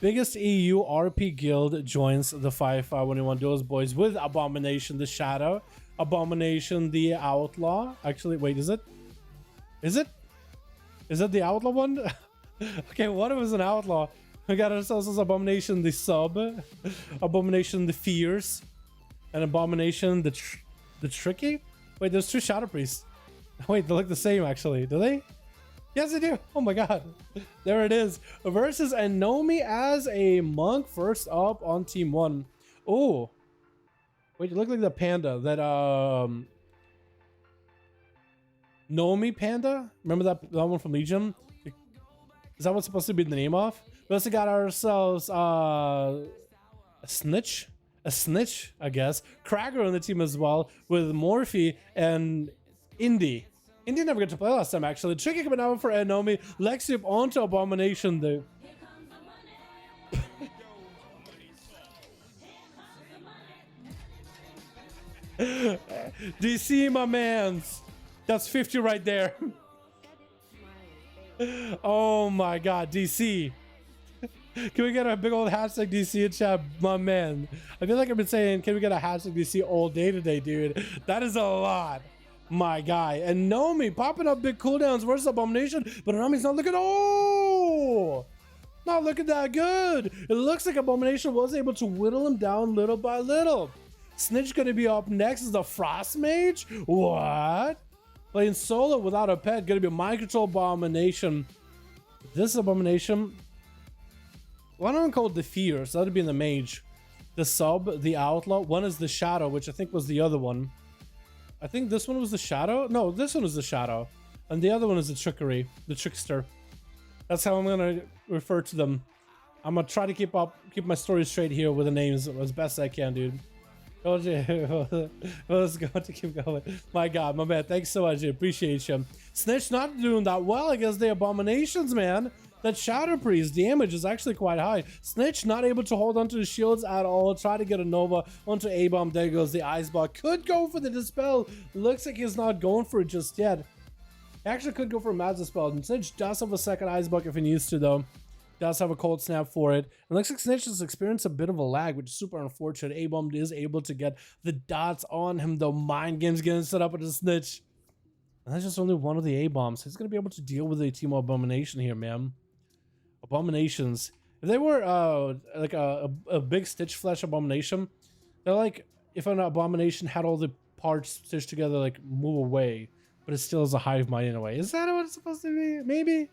Biggest EU RP guild joins the 5v5 1v1 Duels, boys, with Abomination the Shadow, Abomination the Outlaw. Actually, wait, is it? Is it? Is it the Outlaw one? Okay, one of us is an Outlaw. We got ourselves as Abomination the Sub, Abomination the Fierce, and Abomination the Tricky? Wait, there's two Shadow Priests. Wait, they look the same actually, do they? Yes, they do. Oh my god. There it is. Versus Anomi as a monk first up on team 1. Oh. Wait, you look like the panda. That, Nomi panda? Remember that one from Legion? Is that what's supposed to be the name of? We also got ourselves, a Snitch? A Snitch, I guess. Krager on the team as well, with Morphe and Indy. Indy never got to play last time, actually. Tricky coming out for Anomi. Lexi onto Abomination, though. DC, my mans. That's 50 right there. Oh my god, DC. Can we get a big old hashtag DC in chat, my man? I feel like I've been saying, can we get a hashtag DC all day today, dude? That is a lot. My guy. And Nomi popping up big cooldowns versus Abomination, but Nomi's not looking, oh, not looking that good. It looks like Abomination was able to whittle him down little by little. Snitch gonna be up next as the Frost Mage. What? Playing solo without a pet, gonna be Mind Control Abomination. This Abomination, one of them called the Fierce, that would be the Mage. The Sub, the Outlaw, one is the Shadow, which I think was the other one. I think this one was the Shadow. No, this one was the Shadow. And the other one is the Trickery, the Trickster. That's how I'm going to refer to them. I'm going to try to keep my story straight here with the names as best I can, dude. Let's go to keep going. My god, my man, thanks so much. I appreciate you. Snitch not doing that well against the Abominations, man. That Shadow Priest damage is actually quite high. Snitch not able to hold onto the shields at all. Try to get a Nova onto A-Bomb. There goes the Ice Block. Could go for the Dispel. Looks like he's not going for it just yet. He actually could go for a Mad Dispel. And Snitch does have a second Ice Block if he needs to, though. Does have a Cold Snap for it. And looks like Snitch has experienced a bit of a lag, which is super unfortunate. A-Bomb is able to get the dots on him, though. Mind Games getting set up with the Snitch. And that's just only one of the A-Bombs. He's going to be able to deal with the team of Abomination here, man. Abominations. If they were like a big Stitch Flesh Abomination, they're like if an Abomination had all the parts stitched together, like move away, but it still is a hive mind in a way. Is that what it's supposed to be? Maybe.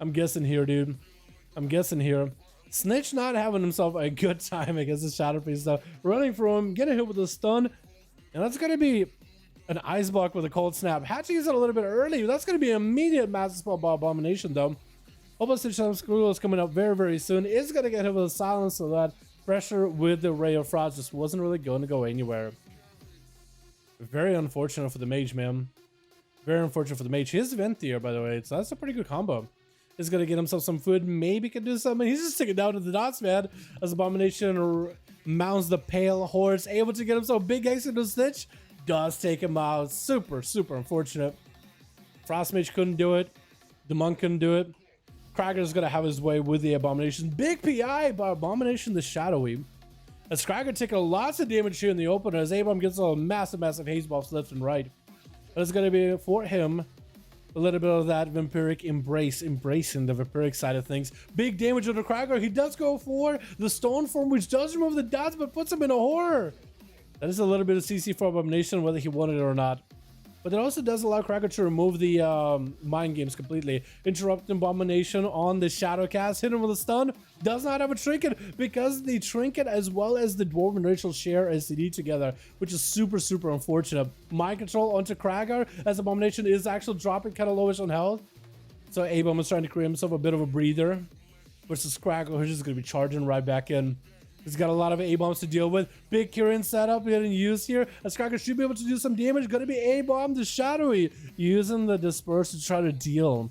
I'm guessing here, dude. I'm guessing here. Snitch not having himself a good time against the Shadow Priest, though. Running from him, getting hit with a stun, and that's gonna be an Ice Block with a Cold Snap. Had to use it a little bit early. That's gonna be an immediate Master Spell by Abomination, though. Hopefully Stitch Screw is coming up very, very soon. It's going to get hit with a silence, so that pressure with the Ray of Frost just wasn't really going to go anywhere. Very unfortunate for the Mage, man. Very unfortunate for the Mage. He is Venthier, by the way, so that's a pretty good combo. He's going to get himself some food. Maybe can do something. He's just sticking down to the dots, man. As Abomination mounts the Pale Horse. Able to get himself big X into Stitch. Does take him out. Super, super unfortunate. Frost Mage couldn't do it. The Monk couldn't do it. Krager's gonna have his way with the Abomination. Big PI by Abomination the Shadowy. As Krager taking lots of damage here in the opener, as A-Bomb gets a massive haze buffs left and right. But it's gonna be for him a little bit of that vampiric embracing the vampiric side of things. Big damage on the Krager. He does go for the Stone Form, which does remove the dots, but puts him in a horror. That is a little bit of CC for Abomination, whether he wanted it or not. But it also does allow Krager to remove the Mind Games completely. Interrupt Abomination on the Shadow Cast. Hit him with a stun. Does not have a Trinket because the Trinket as well as the Dwarven Ritual share SCD together, which is super, super unfortunate. Mind Control onto Krager as Abomination is actually dropping kind of lowish on health. So A-Bomb is trying to create himself a bit of a breather. Versus Krager, who's just going to be charging right back in. He's got a lot of A-Bombs to deal with. Big Kirin setup getting used here. As Krager should be able to do some damage. Gonna be A-Bomb the Shadowy. Using the Disperse to try to deal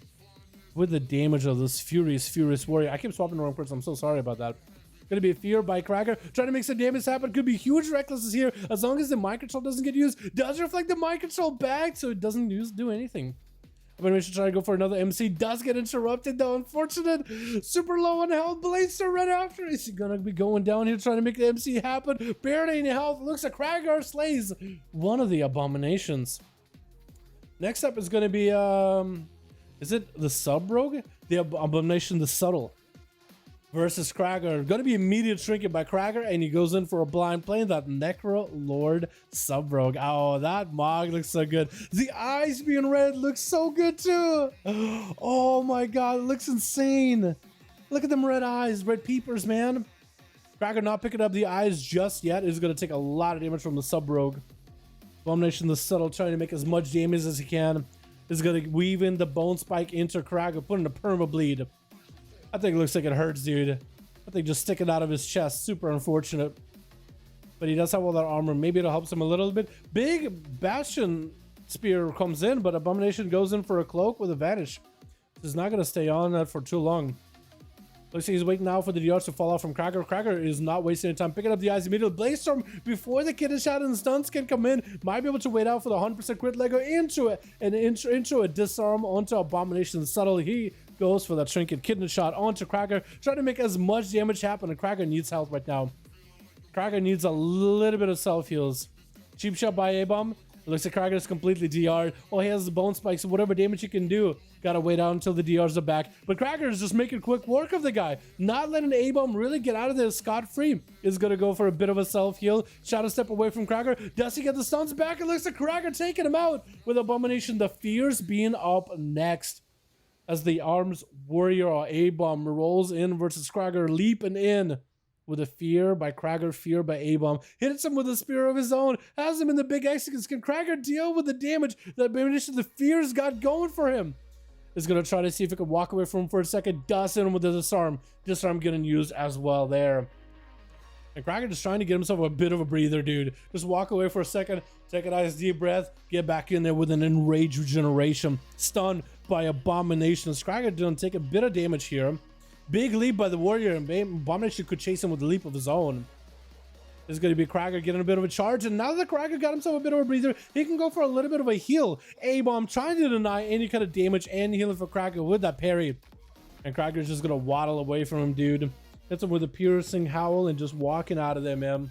with the damage of this Furious Warrior. I keep swapping the wrong person. I'm so sorry about that. Gonna be a Fear by Krager. Trying to make some damage happen. Could be huge Recklesses here. As long as the Mind Control doesn't get used. Does reflect the Mind Control back so it doesn't do anything. Abomination trying to go for another MC. Does get interrupted though. Unfortunate. Super low on health. Blazer right after. Is he gonna be going down here trying to make the MC happen? Barely any health. Looks like Kragar slays one of the abominations. Next up is gonna be is it the Sub Rogue? The Abomination the Subtle versus Kragar. Gonna be immediate trinket by Kragar, and he goes in for a blind playing that Necro Lord Sub Rogue. Oh, that Mog looks so good. The eyes being red looks so good too. Oh my god, it looks insane. Look at them red eyes, red peepers, man. Kragar not picking up the eyes just yet. Is gonna take a lot of damage from the Sub Rogue. Abomination the Subtle trying to make as much damage as he can. Is gonna weave in the Bone Spike into Kragar, putting a perma bleed. I think it looks like it hurts, dude. I think just sticking out of his chest. Super unfortunate. But he does have all that armor. Maybe it'll help him a little bit. Big Bastion Spear comes in, but Abomination goes in for a cloak with a vanish. He's not going to stay on that for too long. Looks like he's waiting now for the DRs to fall off from Kragar. Kragar is not wasting any time. Picking up the eyes immediately. Blaze Storm before the Kitten Shot and stuns can come in. Might be able to wait out for the 100% crit Lego into it. And into a disarm onto Abomination Subtle. He goes for that Trinket Kitten Shot onto Kragar. Trying to make as much damage happen. And Kragar needs health right now. Kragar needs a little bit of self heals. Cheap shot by A-Bomb. It looks like Kragar is completely DR'd. Oh, he has the Bone Spikes, so whatever damage he can do. Gotta wait out until the DRs are back. But Kragar is just making quick work of the guy. Not letting A-Bomb really get out of there scot-free. Is gonna go for a bit of a self-heal. Shadow step away from Kragar. Does he get the stuns back? It looks like Kragar taking him out. With Abomination the Fierce being up next. As the Arms Warrior or A-Bomb rolls in versus Kragar, leaping in. With a fear by Kragar, fear by A-Bomb. Hits him with a spear of his own. Has him in the big executes. Can Kragar deal with the damage that Abomination the Fierce got going for him? Is going to try to see if he can walk away from him for a second. Does hit him with the disarm. Disarm getting used as well there. And Kragar just trying to get himself a bit of a breather, dude. Just walk away for a second. Take a nice deep breath. Get back in there with an Enrage Regeneration. Stunned by Abomination. Kragar didn't take a bit of damage here. Big leap by the Warrior, and Abomination could chase him with a leap of his own. This is going to be Kragar getting a bit of a charge, and now that Kragar got himself a bit of a breather, he can go for a little bit of a heal. A-Bomb trying to deny any kind of damage and healing for Kragar with that parry. And Kragar's just going to waddle away from him, dude. Hits him with a piercing howl and just walking out of there, man.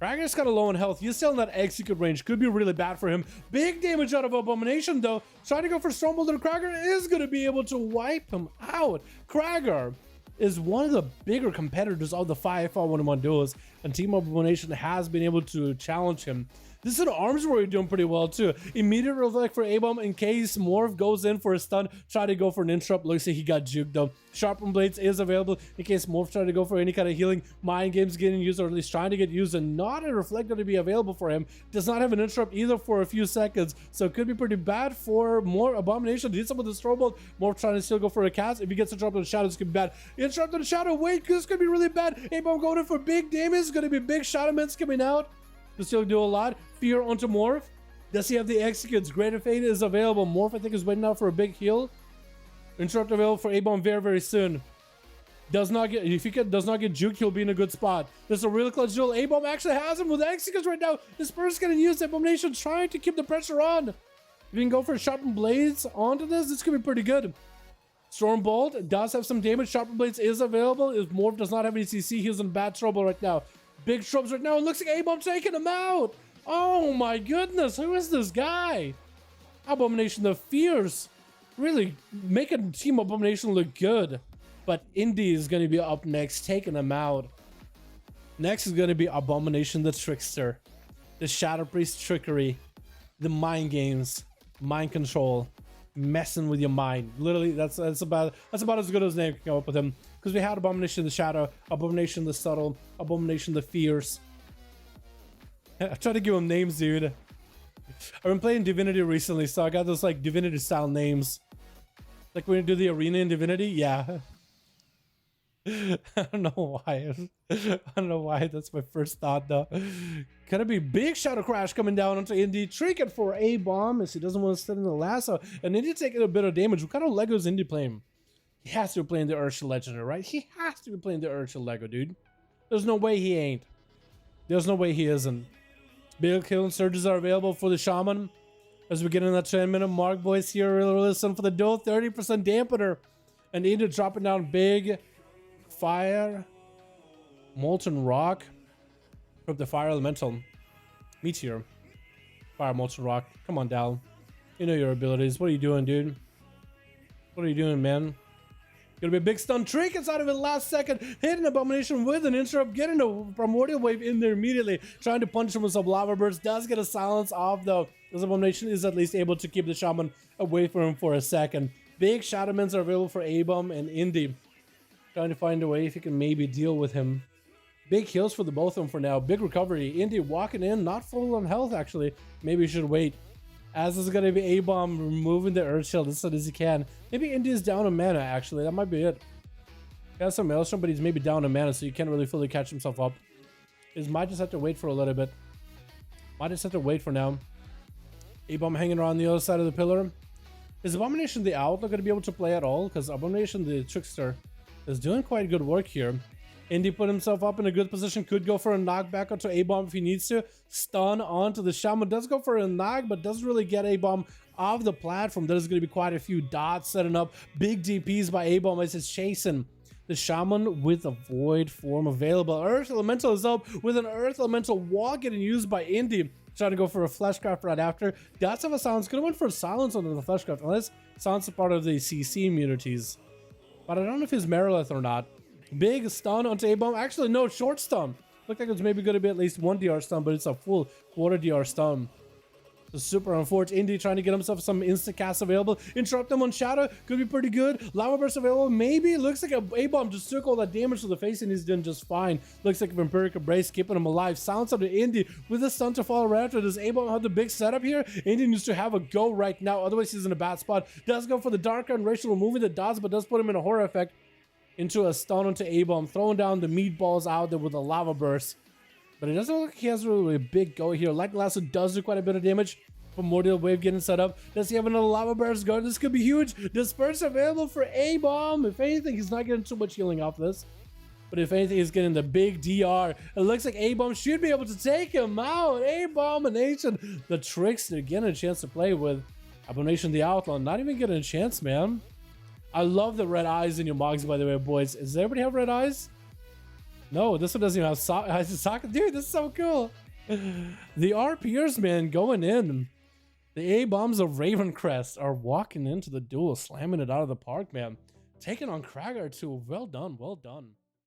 Kragar's kind of low on health. He's still in that execute range. Could be really bad for him. Big damage out of Abomination, though. Trying to go for Stormbolt, and Kragar is going to be able to wipe him out. Kragar is one of the bigger competitors of the 5v5 1v1 Duels, and Team Abomination has been able to challenge him. This is an Arms Warrior doing pretty well too. Immediate reflect for A-Bomb in case Morph goes in for a stun. Try to go for an interrupt. Looks like he got juked though. Sharpened Blades is available in case Morph try to go for any kind of healing. Mind Games getting used, or at least trying to get used, and not a reflect going to be available for him. Does not have an interrupt either for a few seconds, so it could be pretty bad for more Abomination. Needs some with the Stormbolt. Morph trying to still go for a cast. If he gets interrupted in the Shadow, it's going to be bad. Interrupt in the Shadow. Wait, this could be really bad. A-Bomb going in for big damage. It's going to be big Shadow Ments coming out. To still do a lot. Fear onto Morph. Does he have the executes? Greater Fate is available. Morph, I think, is waiting out for a big heal. Interrupt available for A-Bomb very, very soon. Does not get, if he does not get juked, he'll be in a good spot. This is a really close duel. A-Bomb actually has him with executes right now. This person's going to use Abomination, trying to keep the pressure on. If you can go for Sharpened Blades onto this could be pretty good. Stormbolt does have some damage. Sharpened Blades is available. If Morph does not have any CC, he's in bad trouble right now. Big troubles right now. It looks like A-Bomb taking him out. Oh my goodness. Who is this guy? Abomination the Fierce. Really making Team Abomination look good. But Indy is going to be up next, taking him out. Next is going to be Abomination the Trickster. The Shadow Priest trickery. The mind games. Mind control. Messing with your mind. Literally, that's about as good as name can come up with him. Because we had Abomination the Shadow, Abomination the Subtle, Abomination the Fierce. I try to give them names, dude. I've been playing Divinity recently, so I got those like Divinity style names. Like when you do the arena in Divinity, yeah. I don't know why. I don't know why. That's my first thought, though. Gonna be big Shadow Crash coming down onto Indy. Trinket for A-Bomb as he doesn't want to stand in the lasso. And Indy taking a bit of damage. What kind of Lego is Indy playing? He has to be playing the Ursula Legendary, right? He has to be playing the Ursula Lego, dude. There's no way he ain't. There's no way he isn't. Big kill surges are available for the Shaman. As we get in that 10-minute mark, boys, here, really listen for the Duel, 30% dampener. And India dropping down big fire, molten rock from the fire elemental. Meteor. Fire, molten rock. Come on, Dal. You know your abilities. What are you doing, dude? What are you doing, man? Gonna be a big stun trick inside of it last second. Hitting Abomination with an interrupt. Getting a primordial wave in there immediately. Trying to punish him with some lava burst. Does get a silence off though. This Abomination is at least able to keep the Shaman away from him for a second. Big Shadowlands are available for A-Bomb and Indy. Trying to find a way if he can maybe deal with him. Big heals for the both of them for now. Big recovery. Indy walking in. Not full on health actually. Maybe he should wait. As this is going to be A-Bomb removing the Earth Shield as soon as he can. Maybe Indy's down on mana, actually. That might be it. He has some Maelstrom, but he's maybe down on mana, so he can't really fully catch himself up. He might just have to wait for a little bit. Might just have to wait for now. A-Bomb hanging around the other side of the pillar. Is Abomination the Outlaw going to be able to play at all? Because Abomination the Trickster is doing quite good work here. Indy put himself up in a good position. Could go for a knockback onto A-Bomb if he needs to. Stun onto the Shaman. Does go for a knock, but doesn't really get A-Bomb off the platform. There's going to be quite a few dots setting up. Big DPs by A-Bomb as he's chasing the Shaman with a Void form available. Earth Elemental is up with an Earth Elemental wall getting used by Indy. Trying to go for a Fleshcraft right after. Dots have a silence. Going to win for a silence under the Fleshcraft. Unless silence is part of the CC immunities. But I don't know if he's Merilith or not. Big stun onto A-Bomb. Actually, no, short stun. Looked like it was maybe going to be at least 1 DR stun, but it's a full quarter DR stun. So super unfortunate. Indy trying to get himself some instant cast available. Interrupt him on Shadow. Could be pretty good. Lava Burst available. Maybe. Looks like A-Bomb just took all that damage to the face and he's doing just fine. Looks like Vampiric Embrace keeping him alive. Silence up to Indy with a stun to follow right after. Does A-Bomb have the big setup here? Indy needs to have a go right now. Otherwise, he's in a bad spot. Does go for the Dark and Racial, removing the dots, but does put him in a horror effect. Into a stun onto A-Bomb, throwing down the meatballs out there with a lava burst. But it doesn't look like he has really a big go here. Like Lasso does do quite a bit of damage. Primordial wave getting set up. Does he have another lava burst go? This could be huge. Disperse available for A-Bomb. If anything, he's not getting too much healing off this. But if anything, he's getting the big DR. It looks like A-Bomb should be able to take him out. Abomination. The Trickster getting a chance to play with. Abomination the Outlaw. Not even getting a chance, man. I love the red eyes in your mugs, by the way, boys. Does everybody have red eyes? No, this one doesn't even have socket. Dude, this is so cool. The RPers, man, going in. The A-Bombs of Ravencrest are walking into the Duel, slamming it out of the park, man. Taking on Kragar too. Well done, well done.